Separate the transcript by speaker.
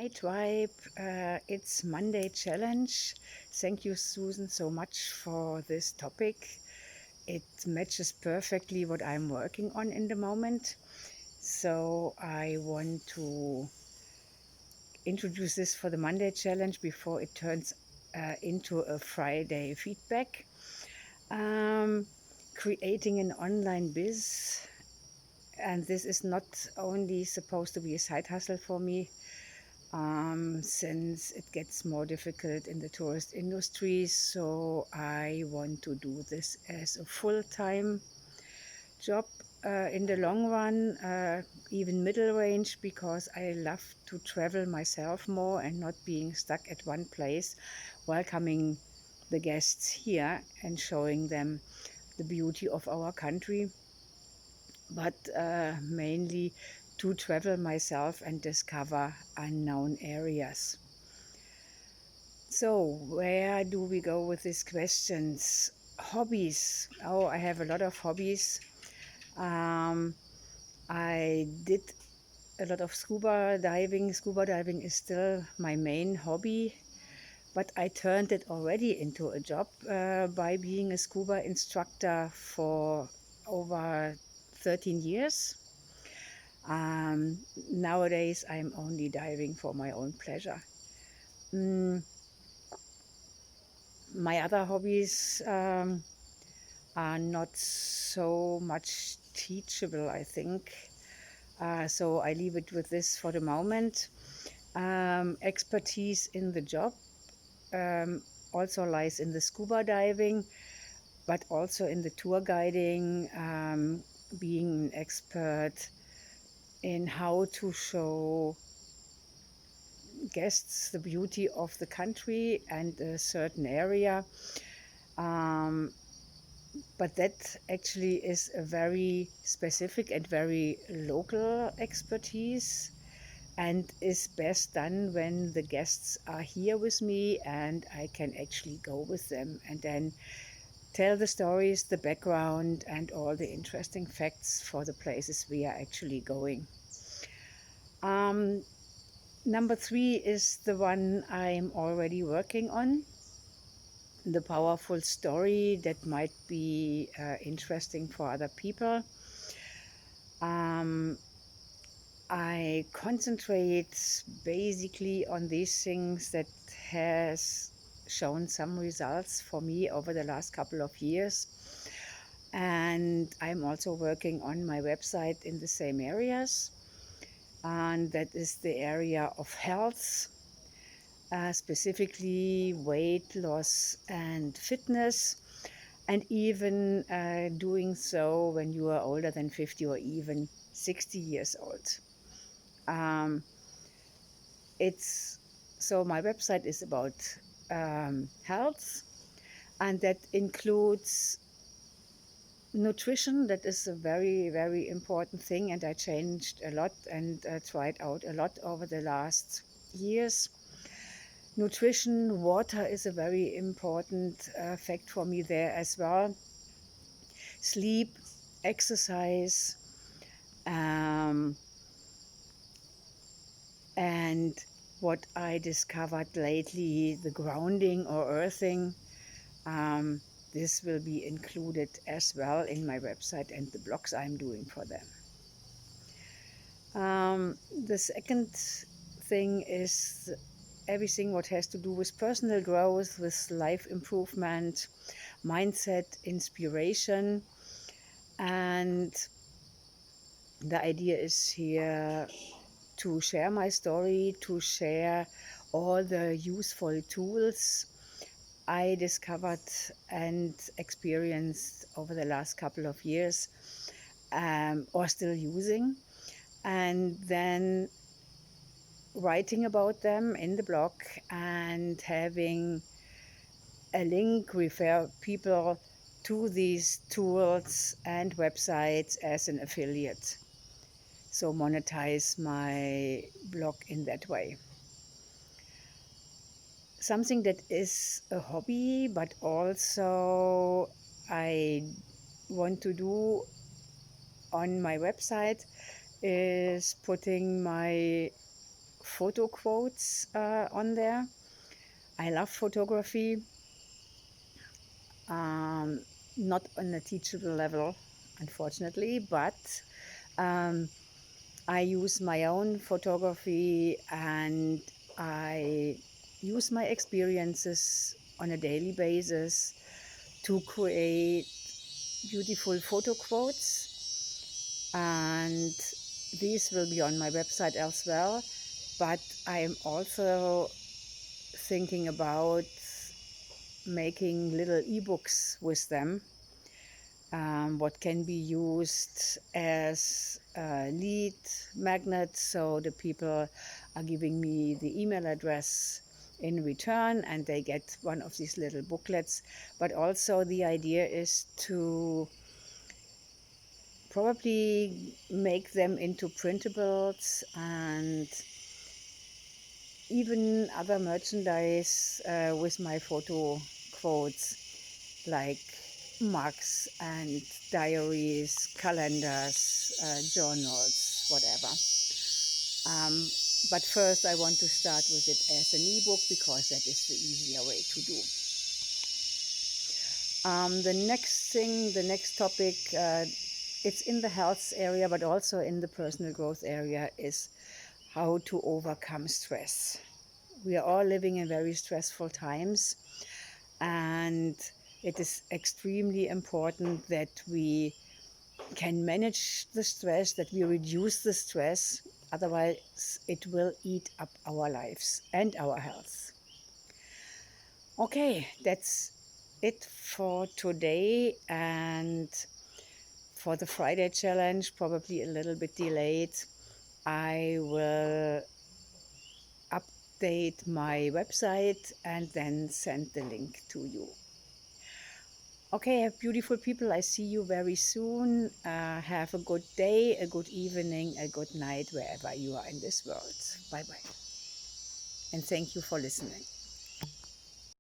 Speaker 1: Hi Tribe, it's Monday Challenge. Thank you, Susan, so much for this topic. It matches perfectly what I'm working on in the moment. So I want to introduce this for the Monday Challenge before it turns into a Friday feedback. Um, Creating an online biz, and this is not only supposed to be a side hustle for me, since it gets more difficult in the tourist industry. So I want to do this as a full-time job in the long run, even middle range, because I love to travel myself more and not being stuck at one place, welcoming the guests here and showing them the beauty of our country, but mainly to travel myself and discover unknown areas. So, where do we go with these questions? Hobbies. Oh, I have a lot of hobbies. Um, I did a lot of scuba diving. Scuba diving is still my main hobby, but I turned it already into a job by being a scuba instructor for over 13 years. Nowadays, I'm only diving for my own pleasure. Mm, my other hobbies are not so much teachable, I think. So I leave it with this for the moment. Expertise in the job um, also lies in the scuba diving, but also in the tour guiding, being an expert in how to show guests the beauty of the country and a certain area. Um, but that actually is a very specific and very local expertise and is best done when the guests are here with me and I can actually go with them and then tell the stories, the background, and all the interesting facts for the places we are actually going. Um, Number three is the one I'm already working on, the powerful story that might be interesting for other people. Um, I concentrate basically on these things that has shown some results for me over the last couple of years. And I'm also working on my website in the same areas. And that is the area of health, specifically weight loss and fitness, and even doing so when you are older than 50 or even 60 years old. Um, it's so my website is about health, and that includes nutrition. That is a very, very important thing, and I changed a lot and tried out a lot over the last years. Nutrition, water is a very important fact for me there as well. Sleep, exercise, um, and what I discovered lately, the grounding or earthing. Um, this will be included as well in my website and the blogs I'm doing for them. The second thing is everything what has to do with personal growth, with life improvement, mindset, inspiration. And the idea is here to share my story, to share all the useful tools I discovered and experienced over the last couple of years, or still using, and then writing about them in the blog and having a link, refer people to these tools and websites as an affiliate. So monetize my blog in that way. Something that is a hobby, but also I want to do on my website is putting my photo quotes on there. I love photography, um, not on a teachable level, unfortunately, but um, I use my own photography and I use my experiences on a daily basis to create beautiful photo quotes, and these will be on my website as well. But I am also thinking about making little ebooks with them, what can be used as lead magnets, so the people are giving me the email address in return and they get one of these little booklets. But also the idea is to probably make them into printables and even other merchandise with my photo quotes, like mugs and diaries, calendars, journals, whatever. Um, but first I want to start with it as an ebook because that is the easier way to do. The next thing, the next topic, it's in the health area, but also in the personal growth area, is how to overcome stress. We are all living in very stressful times, and it is extremely important that we can manage the stress, that we reduce the stress. Otherwise, it will eat up our lives and our health. Okay, that's it for today. And for the Friday challenge, probably a little bit delayed, I will update my website and then send the link to you. Okay, beautiful people, I see you very soon. Have a good day, a good evening, a good night, wherever you are in this world. Bye-bye. And thank you for listening.